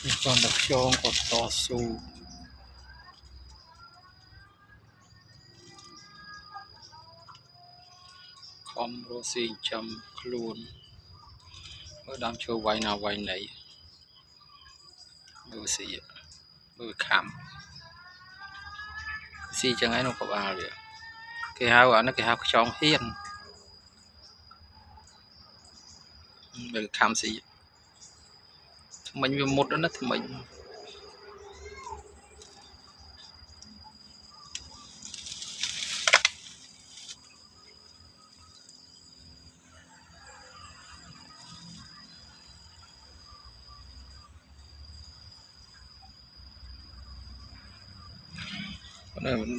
còn đặc trưng của to su không rosi chấm luôn mới đang chơi vay nào vay này mưa xì mưa khám xì chẳng ấy nó có vào rồi cái hao ở nó cái hao trong hiên mưa khám xì mình một đó nó thì mình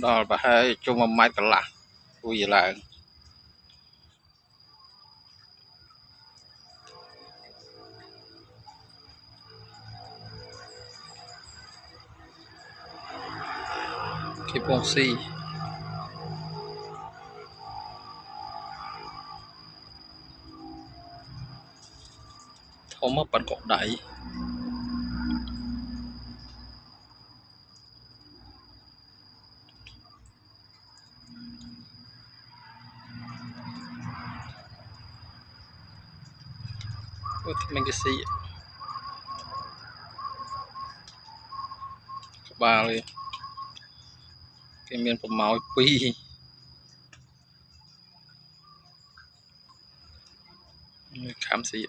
đó là hai chung một máy cả lạ vui gì là cái bông xì thô mất bắn cột đẩy mình cái xì ba rồi cái miền của màu pi khám xì